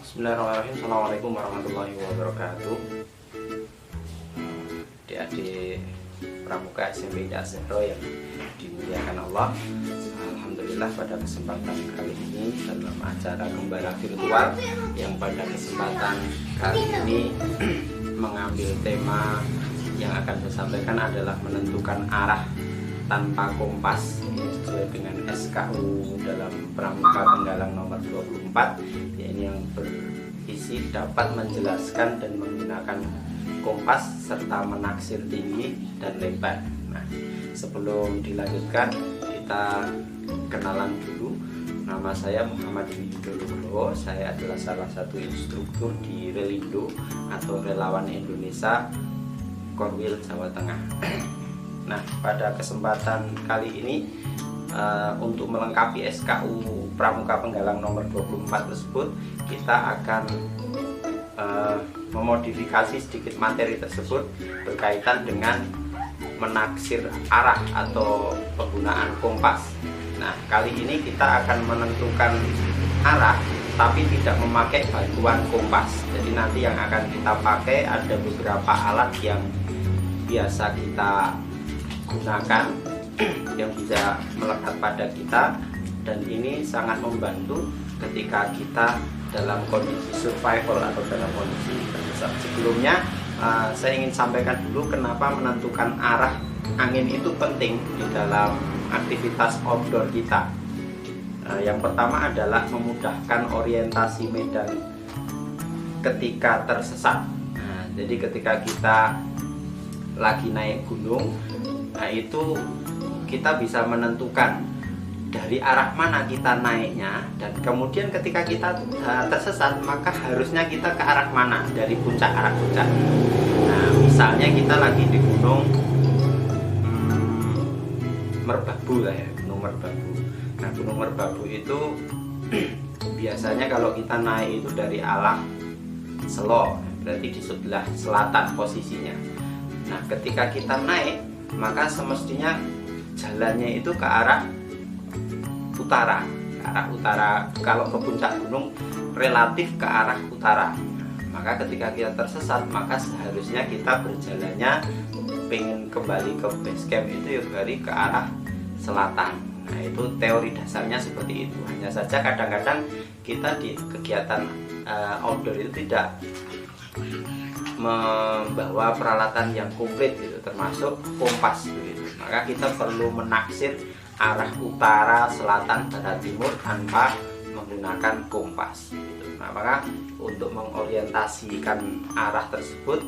Bismillahirrahmanirrahim. Assalamualaikum warahmatullahi wabarakatuh. Adik-adik pramuka SMP Indah Zahra yang dimuliakan Allah, alhamdulillah pada kesempatan kali ini dalam acara Gembala Virtual yang pada kesempatan kali ini mengambil tema yang akan saya sampaikan adalah menentukan arah tanpa kompas, sesuai dengan SKU dalam Pramuka Penggalang nomor 24, yaitu yang berisi dapat menjelaskan dan menggunakan kompas serta menaksir tinggi dan lebar. Nah, sebelum dilanjutkan kita kenalan dulu. Nama saya Muhammad Widodo. Saya adalah salah satu instruktur di Relindo atau Relawan Indonesia Korwil, Jawa Tengah. Nah, pada kesempatan kali ini untuk melengkapi SKU Pramuka Penggalang nomor 24 tersebut, kita akan memodifikasi sedikit materi tersebut berkaitan dengan menaksir arah atau penggunaan kompas. Nah, kali ini kita akan menentukan arah tapi tidak memakai bantuan kompas. Jadi nanti yang akan kita pakai ada beberapa alat yang biasa kita gunakan yang bisa melekat pada kita, dan ini sangat membantu ketika kita dalam kondisi survival atau dalam kondisi terdesak. Sebelumnya saya ingin sampaikan dulu kenapa menentukan arah angin itu penting di dalam aktivitas outdoor kita. Yang pertama adalah memudahkan orientasi medan ketika tersesat. Nah, jadi ketika kita lagi naik gunung, nah itu kita bisa menentukan dari arah mana kita naiknya, dan kemudian ketika kita tersesat maka harusnya kita ke arah mana dari puncak, arah puncak. Nah, misalnya kita lagi di gunung Merbabu lah ya, Gunung Merbabu. Nah, Gunung Merbabu itu biasanya kalau kita naik itu dari arah Selo, berarti di sebelah selatan posisinya. Nah, ketika kita naik maka semestinya jalannya itu ke arah utara, kalau ke puncak gunung relatif ke arah utara. Maka ketika kita tersesat maka seharusnya kita berjalannya pengen kembali ke base camp itu ya dari ke arah selatan. Nah, itu teori dasarnya seperti itu. Hanya saja kadang-kadang kita di kegiatan outdoor itu tidak membawa peralatan yang komplit gitu, termasuk kompas gitu. Maka kita perlu menaksir arah utara, selatan, barat, timur tanpa menggunakan kompas gitu. Nah, maka untuk mengorientasikan arah tersebut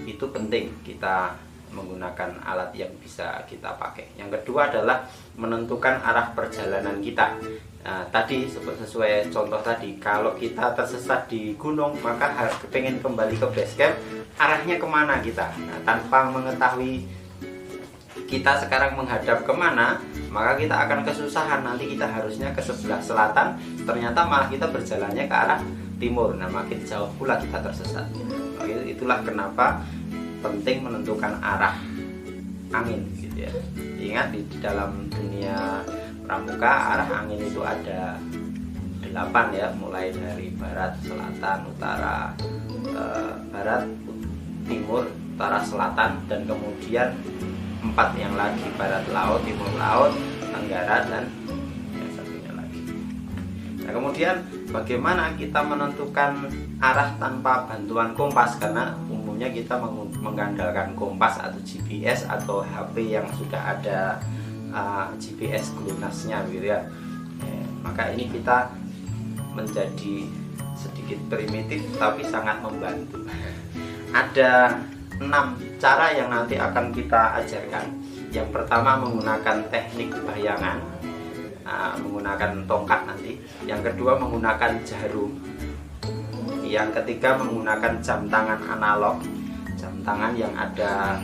itu penting kita menggunakan alat yang bisa kita pakai. Yang kedua adalah menentukan arah perjalanan kita. Nah, tadi sesuai contoh tadi, kalau kita tersesat di gunung maka harus pengen kembali ke base camp, arahnya kemana kita? Nah, tanpa mengetahui kita sekarang menghadap kemana, maka kita akan kesusahan. Nanti kita harusnya ke sebelah selatan, ternyata malah kita berjalannya ke arah timur. Nah, makin jauh pula kita tersesat. Nah, itulah kenapa penting menentukan arah angin gitu ya. Ingat, di dalam dunia pramuka arah angin itu ada 8 ya, mulai dari barat, selatan, utara, barat, timur, utara, selatan, dan kemudian 4 yang lagi, barat laut, timur laut, tenggara, dan yang satunya lagi. Nah, kemudian bagaimana kita menentukan arah tanpa bantuan kompas, karena umumnya kita mengandalkan kompas atau GPS atau HP yang sudah ada GPS GLONASS-nya gitu ya. Maka ini kita menjadi sedikit primitif tapi sangat membantu. Ada 6 cara yang nanti akan kita ajarkan. Yang pertama menggunakan teknik bayangan, menggunakan tongkat nanti. Yang kedua menggunakan jarum. Yang ketiga menggunakan jam tangan analog, jam tangan yang ada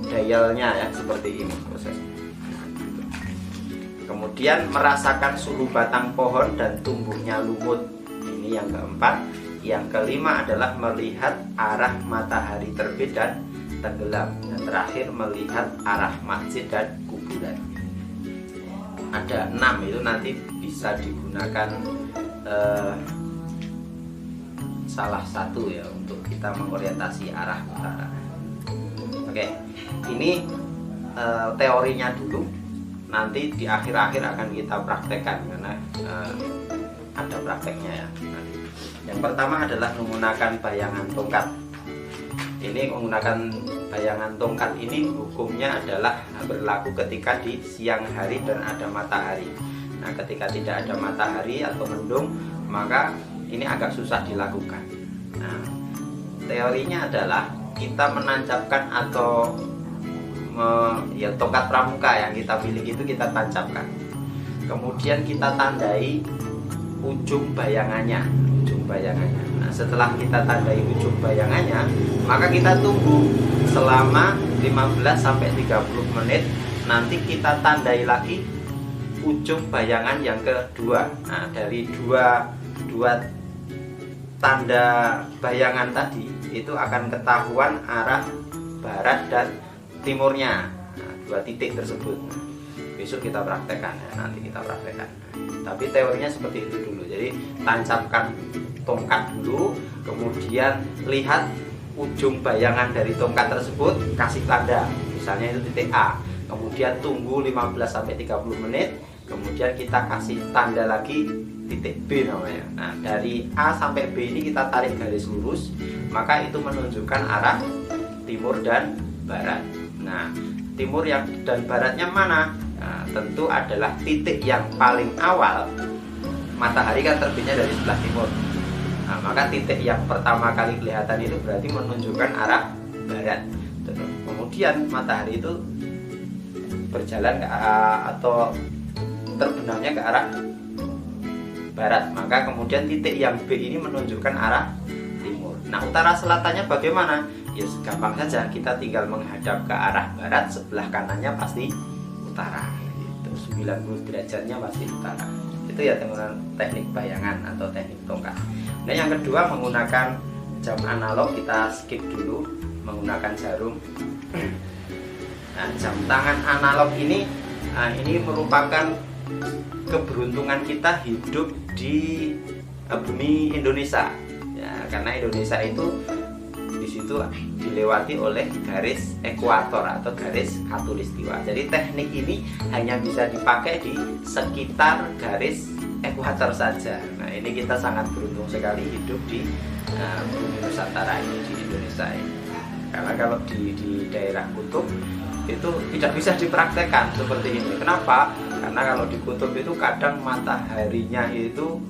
dialnya ya, seperti ini proses. Kemudian merasakan suhu batang pohon dan tumbuhnya lumut. Ini yang keempat. Yang kelima adalah melihat arah matahari terbit dan tenggelam. Dan terakhir melihat arah masjid dan kuburan. Ada 6 itu nanti bisa digunakan salah satu ya untuk kita mengorientasi arah utara. Oke, ini teorinya dulu, nanti di akhir-akhir akan kita praktekkan karena ada prakteknya ya. Yang pertama adalah menggunakan bayangan tongkat. Ini menggunakan bayangan tongkat ini hukumnya adalah berlaku ketika di siang hari dan ada matahari. Nah, ketika tidak ada matahari atau mendung, maka ini agak susah dilakukan. Nah, teorinya adalah kita menancapkan atau ya tongkat pramuka yang kita miliki itu kita tancapkan. Kemudian kita tandai ujung bayangannya. Nah, setelah kita tandai ujung bayangannya, maka kita tunggu selama 15-30 menit. Nanti kita tandai lagi ujung bayangan yang kedua. Nah, dari dua tanda bayangan tadi itu akan ketahuan arah barat dan timurnya. Nah, 2 titik tersebut. Nah, besok kita praktekkan ya, nanti kita praktekkan. Tapi teorinya seperti itu dulu. Jadi tancapkan tongkat dulu, kemudian lihat ujung bayangan dari tongkat tersebut, kasih tanda, misalnya itu titik A. Kemudian tunggu 15-30 menit, kemudian kita kasih tanda lagi titik B namanya. Nah, dari A sampai B ini kita tarik garis lurus, maka itu menunjukkan arah timur dan barat. Nah, timur dan baratnya mana? Nah, tentu adalah titik yang paling awal. Matahari kan terbitnya dari sebelah timur. Nah, maka titik yang pertama kali kelihatan itu berarti menunjukkan arah barat. Kemudian matahari itu berjalan ke atau terbenamnya ke arah barat. Maka kemudian titik yang B ini menunjukkan arah timur. Nah, utara selatannya bagaimana? Ya gampang saja, kita tinggal menghadap ke arah barat, sebelah kanannya pasti utara. Itu 90 derajatnya pasti utara. Itu ya teman-teman teknik bayangan atau teknik tongkat. Nah, yang kedua menggunakan jam analog, kita skip dulu menggunakan jarum. Nah, jam tangan analog ini merupakan keberuntungan kita hidup di bumi Indonesia. Ya, karena Indonesia itu di situ dilewati oleh garis ekuator atau garis khatulistiwa. Jadi teknik ini hanya bisa dipakai di sekitar garis ekuator saja. Nah, ini kita sangat beruntung sekali hidup di bumi Nusantara ini, di Indonesia ini. Karena kalau di daerah kutub itu tidak bisa dipraktekkan seperti ini. Kenapa? Karena kalau di kutub itu kadang mataharinya itu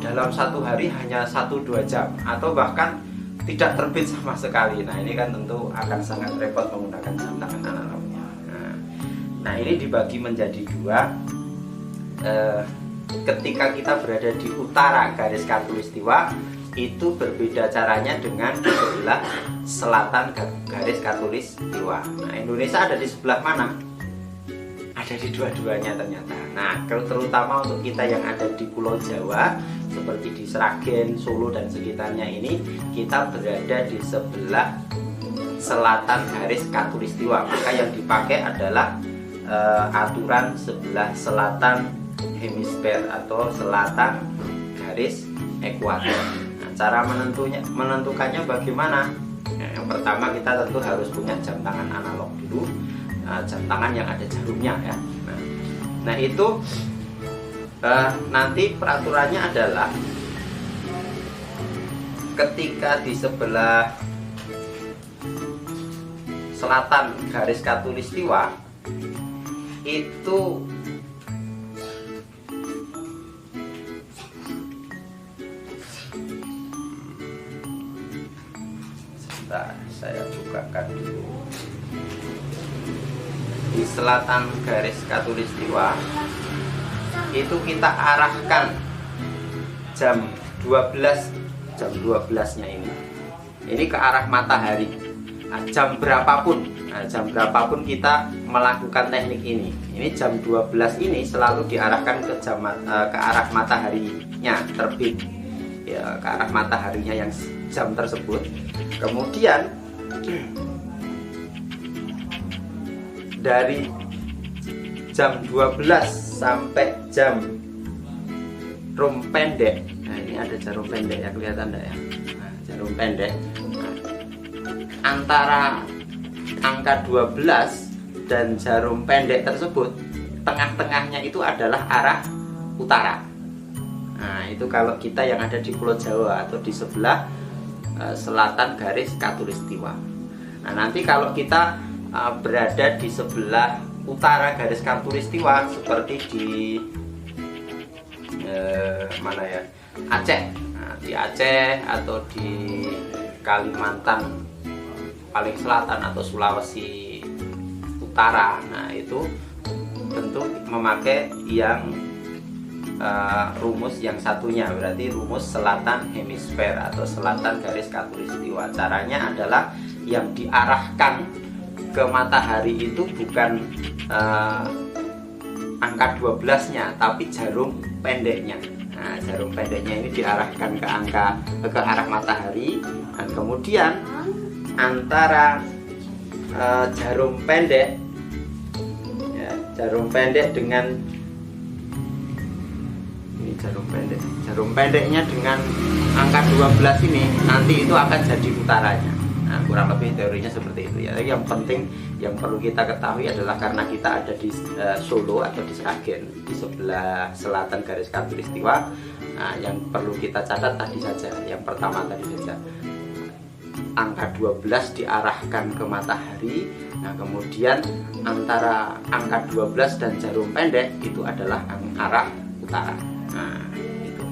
dalam satu hari hanya 1-2 jam atau bahkan tidak terbit sama sekali. Nah, ini kan tentu akan sangat repot menggunakan jam tangan analognya. Nah, ini dibagi menjadi 2. Ketika kita berada di utara garis khatulistiwa, itu berbeda caranya dengan di sebelah selatan garis khatulistiwa. Nah, Indonesia ada di sebelah mana? Ada di dua-duanya ternyata. Nah, terutama untuk kita yang ada di Pulau Jawa seperti di Sragen, Solo dan sekitarnya ini, kita berada di sebelah selatan garis khatulistiwa. Maka yang dipakai adalah aturan sebelah selatan hemisfer atau selatan garis ekuator. Nah, cara menentukannya bagaimana? Nah, yang pertama kita tentu harus punya jam tangan analog dulu, jam tangan yang ada jarumnya ya. Nah itu nanti peraturannya adalah ketika di sebelah selatan garis khatulistiwa itu sebentar, saya bukakan dulu. Di selatan garis khatulistiwa itu kita arahkan jam 12 nya ini ke arah matahari. Nah, jam berapapun kita melakukan teknik ini jam 12 ini selalu diarahkan ke arah mataharinya terbit ya, ke arah mataharinya yang jam tersebut. Kemudian dari jam 12 sampai jam rum pendek. Nah, ini ada jarum pendek ya, kelihatan enggak ya? Nah, jarum pendek. Nah, antara angka 12 dan jarum pendek tersebut, tengah-tengahnya itu adalah arah utara. Nah, itu kalau kita yang ada di Pulau Jawa atau di sebelah selatan garis khatulistiwa. Nah, nanti kalau kita berada di sebelah utara garis khatulistiwa seperti di mana ya, Aceh. Nah, di Aceh atau di Kalimantan paling selatan atau Sulawesi Utara, nah itu tentu memakai yang rumus yang satunya, berarti rumus selatan hemisfer atau selatan garis khatulistiwa. Caranya adalah yang diarahkan ke matahari itu bukan angka 12-nya, tapi jarum pendeknya. Nah, jarum pendeknya ini diarahkan ke arah matahari, dan kemudian antara jarum pendek ya, jarum pendek dengan ini jarum pendeknya dengan angka 12 ini nanti itu akan jadi utaranya. Nah, kurang lebih teorinya seperti itu ya. Yang penting yang perlu kita ketahui adalah karena kita ada di Solo atau di Sragen, di sebelah selatan garis khatulistiwa. Nah, yang perlu kita catat tadi saja, yang pertama tadi saja, angka 12 diarahkan ke matahari. Nah, kemudian antara angka 12 dan jarum pendek itu adalah arah utara. Nah, itu.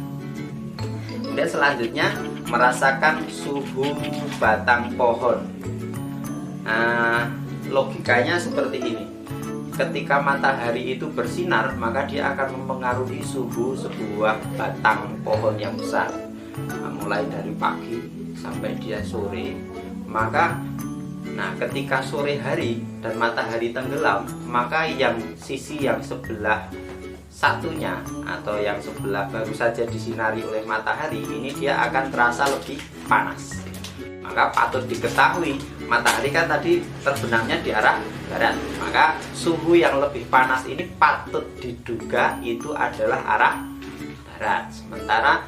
Kemudian selanjutnya merasakan suhu batang pohon. Nah, logikanya seperti ini. Ketika matahari itu bersinar, maka dia akan mempengaruhi suhu sebuah batang pohon yang besar. Nah, mulai dari pagi sampai dia sore. Maka ketika sore hari dan matahari tenggelam, maka yang sisi yang sebelah satunya atau yang sebelah baru saja disinari oleh matahari ini dia akan terasa lebih panas. Maka patut diketahui matahari kan tadi terbenamnya di arah barat, maka suhu yang lebih panas ini patut diduga itu adalah arah barat. Sementara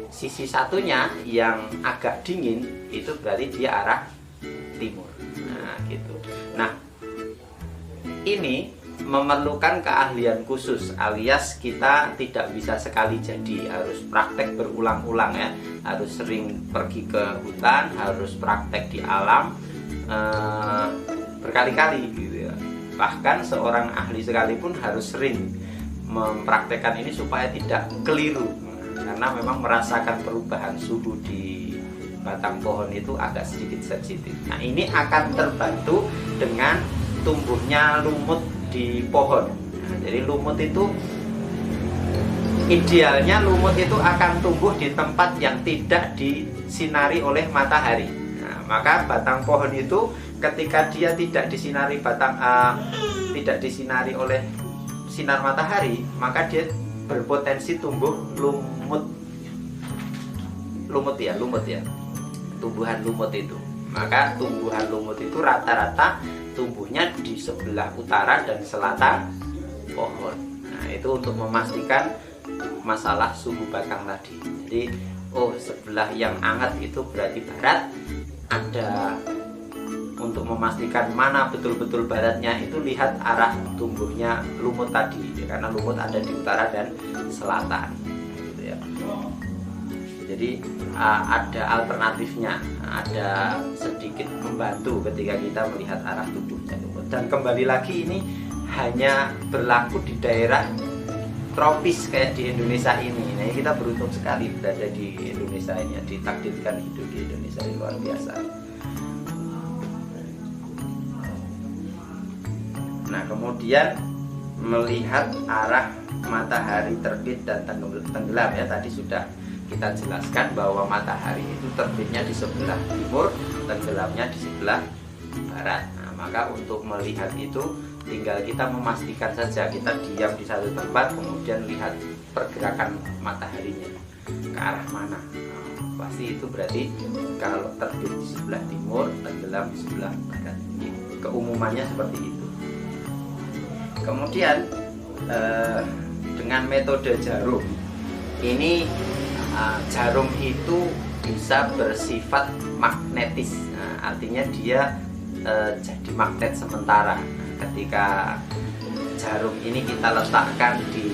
sisi satunya yang agak dingin itu berarti dia arah timur. Nah, gitu. Nah, ini memerlukan keahlian khusus, alias kita tidak bisa sekali jadi, harus praktek berulang-ulang ya, harus sering pergi ke hutan, harus praktek di alam berkali-kali gitu ya. Bahkan seorang ahli sekalipun harus sering mempraktekkan ini supaya tidak keliru, karena memang merasakan perubahan suhu di batang pohon itu agak sedikit sensitif. Nah, ini akan terbantu dengan tumbuhnya lumut di pohon. Nah, jadi lumut itu idealnya lumut itu akan tumbuh di tempat yang tidak disinari oleh matahari. Nah, maka batang pohon itu ketika dia tidak disinari tidak disinari oleh sinar matahari, maka dia berpotensi tumbuh lumut ya, tumbuhan lumut itu. Maka tumbuhan lumut itu rata-rata tumbuhnya di sebelah utara dan selatan pohon. Nah, itu untuk memastikan masalah suhu batang tadi. Jadi, sebelah yang hangat itu berarti barat. Ada untuk memastikan mana betul-betul baratnya itu lihat arah tumbuhnya lumut tadi, karena lumut ada di utara dan selatan. Gitu ya. Jadi ada alternatifnya, ada sedikit membantu ketika kita melihat arah tumbuhnya lumut. Dan kembali lagi ini hanya berlaku di daerah tropis kayak di Indonesia ini. Nah, kita beruntung sekali berada di Indonesia ini, ditakdirkan hidup di Indonesia ini, luar biasa. Nah, kemudian melihat arah matahari terbit dan tenggelam ya, tadi sudah kita jelaskan bahwa matahari itu terbitnya di sebelah timur, tenggelamnya di sebelah barat. Nah, maka untuk melihat itu tinggal kita memastikan saja, kita diam di satu tempat, kemudian lihat pergerakan mataharinya ke arah mana. Nah, pasti itu berarti kalau terbit di sebelah timur, tenggelam di sebelah barat. Keumumannya seperti itu. Kemudian dengan metode jarum ini, jarum itu bisa bersifat magnetis. Artinya dia jadi magnet sementara. Ketika jarum ini kita letakkan di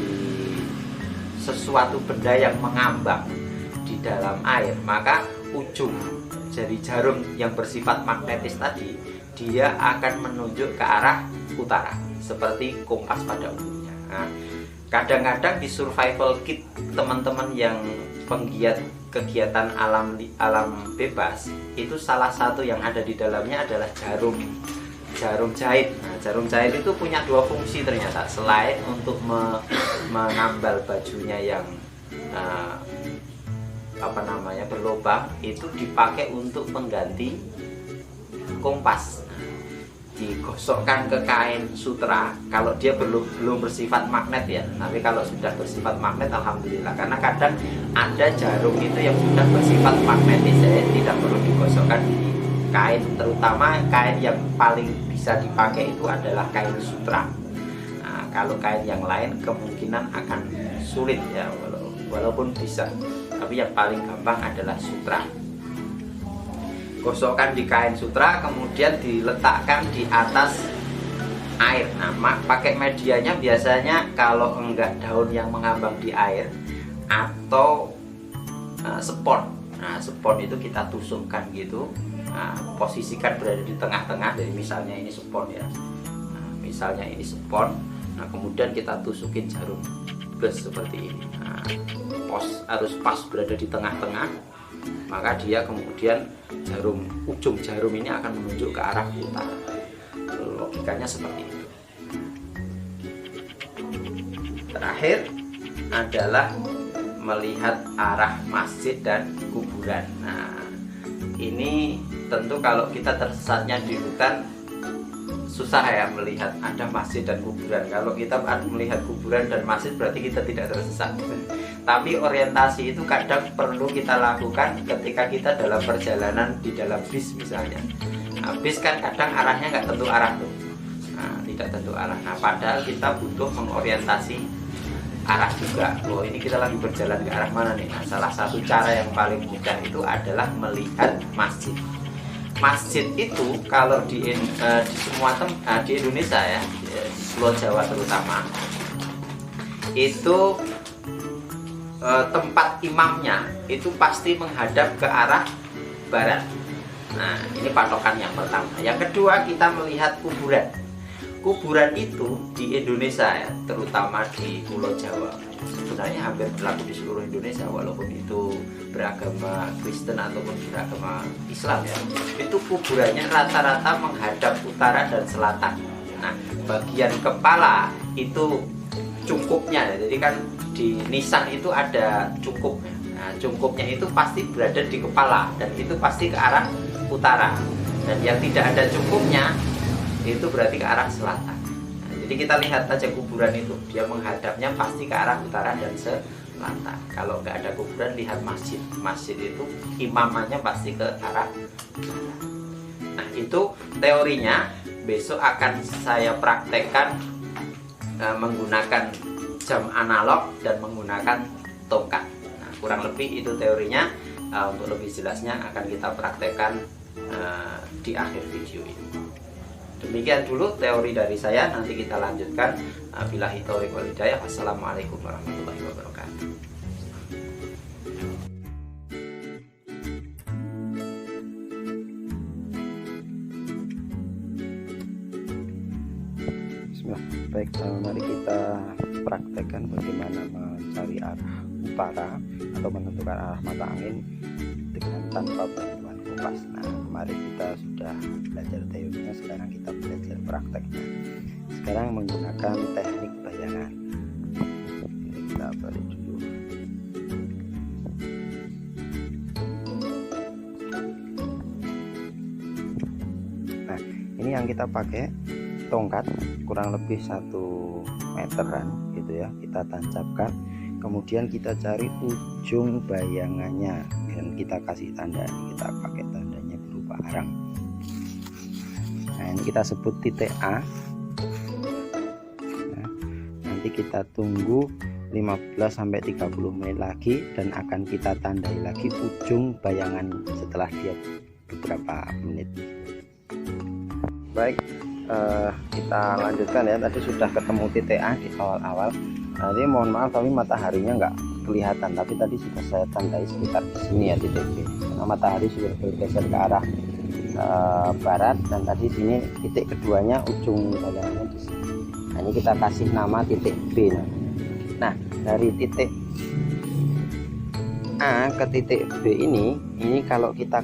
sesuatu benda yang mengambang di dalam air, maka ujung dari jarum yang bersifat magnetis tadi dia akan menunjuk ke arah utara seperti kompas pada umumnya. Kadang-kadang di survival kit teman-teman yang penggiat kegiatan alam bebas itu, salah satu yang ada di dalamnya adalah jarum jahit. Jarum jahit itu punya dua fungsi ternyata. Selain untuk menambal bajunya yang berlubang, itu dipakai untuk pengganti kompas. Digosokkan ke kain sutra kalau dia belum bersifat magnet ya. Tapi kalau sudah bersifat magnet, alhamdulillah. Karena kadang ada jarum itu yang sudah bersifat magnetis, ya, tidak perlu digosokkan di kain. Terutama kain yang paling bisa dipakai itu adalah kain sutra. Kalau kain yang lain kemungkinan akan sulit ya, walaupun bisa. Tapi yang paling gampang adalah sutra. Gosokkan di kain sutra, kemudian diletakkan di atas air. Pakai medianya biasanya kalau enggak daun yang mengambang di air atau spon. Spon itu kita tusukkan gitu. Posisikan berada di tengah-tengah. Jadi misalnya ini spon ya. Misalnya ini spon. Kemudian kita tusukin jarum gas seperti ini. Pos harus pas berada di tengah-tengah. Maka dia kemudian ujung jarum ini akan menunjuk ke arah utara. Logikanya seperti itu. Terakhir adalah melihat arah masjid dan kuburan. Ini tentu kalau kita tersesatnya di hutan susah ya melihat ada masjid dan kuburan. Kalau kita melihat kuburan dan masjid berarti kita tidak tersesat. Tapi orientasi itu kadang perlu kita lakukan ketika kita dalam perjalanan di dalam bis misalnya. Bis kan kadang arahnya nggak tentu arah tuh. Tidak tentu arah. Padahal kita butuh mengorientasi arah juga. Ini kita lagi berjalan ke arah mana nih? Salah satu cara yang paling mudah itu adalah melihat masjid. Masjid itu kalau di semua tempat di Indonesia ya, di Pulau Jawa terutama, itu tempat imamnya itu pasti menghadap ke arah barat. Ini patokan yang pertama. Yang kedua, kita melihat kuburan. Kuburan itu di Indonesia ya, terutama di Pulau Jawa, sebenarnya hampir berlaku di seluruh Indonesia, walaupun itu beragama Kristen ataupun beragama Islam ya. Itu kuburannya rata-rata menghadap utara dan selatan. Bagian kepala itu cungkupnya, jadi kan di nisan itu ada cungkupnya. Cungkupnya itu pasti berada di kepala dan itu pasti ke arah utara. Dan yang tidak ada cungkupnya itu berarti ke arah selatan. Jadi kita lihat aja kuburan itu, dia menghadapnya pasti ke arah utara dan selatan. Kalau nggak ada kuburan, lihat masjid. Masjid itu imamannya pasti ke arah utara. Itu teorinya. Besok akan saya praktekkan menggunakan jam analog dan menggunakan tongkat. Kurang lebih itu teorinya. Untuk lebih jelasnya akan kita praktekkan di akhir video ini. Demikian dulu teori dari saya. Nanti kita lanjutkan. Billahi taufiq wal hidayah. Wassalamualaikum warahmatullahi wabarakatuh. Baik, mari kita praktekkan bagaimana mencari arah utara atau menentukan arah mata angin dengan tanpa bantuan kompas. Kemarin kita sudah belajar teorinya, sekarang kita belajar prakteknya. Sekarang menggunakan teknik bayangan. Ini kita balik dulu. Ini yang kita pakai tongkat kurang lebih 1 meteran gitu ya, kita tancapkan, kemudian kita cari ujung bayangannya dan kita kasih tanda. Kita pakai tandanya berupa arang. Ini kita sebut titik A. nanti kita tunggu 15-30 menit lagi dan akan kita tandai lagi ujung bayangan setelah dia beberapa menit. Baik, kita lanjutkan ya. Tadi sudah ketemu titik A di awal-awal. Nanti mohon maaf tapi mataharinya nggak kelihatan, tapi tadi sudah saya tandai sekitar di sini ya titik B, karena matahari sudah bergeser ke arah barat, dan tadi sini titik keduanya ujung bayangannya di sini. Nah, ini kita kasih nama titik B. Nah, dari titik A ke titik B ini kalau kita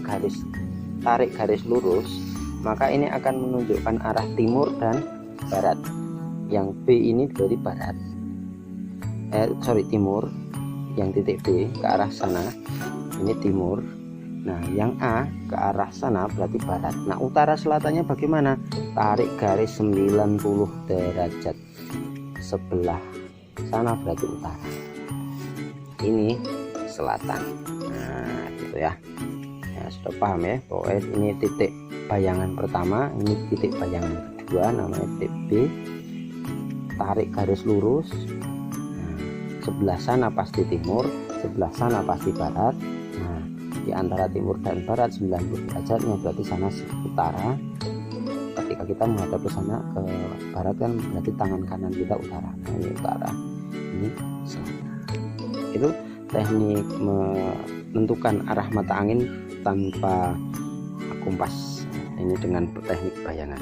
tarik garis lurus, maka ini akan menunjukkan arah timur dan barat. Yang B ini dari barat, timur. Yang titik B ke arah sana ini timur. Nah, yang A ke arah sana berarti barat. Nah, utara selatannya bagaimana? Tarik garis 90 derajat sebelah sana berarti utara, ini selatan. Nah, gitu ya. Nah, sudah paham ya. Pokoknya ini titik bayangan pertama, ini titik bayangan kedua, namanya titik B. Tarik garis lurus. Sebelah sana pasti timur, sebelah sana pasti barat. Nah, di antara timur dan barat 90 derajatnya berarti sana utara. Ketika kita menghadap ke sana ke barat kan berarti tangan kanan kita utara. Nah, ini utara, ini selatan. Itu teknik menentukan arah mata angin tanpa kompas, ini dengan teknik bayangan.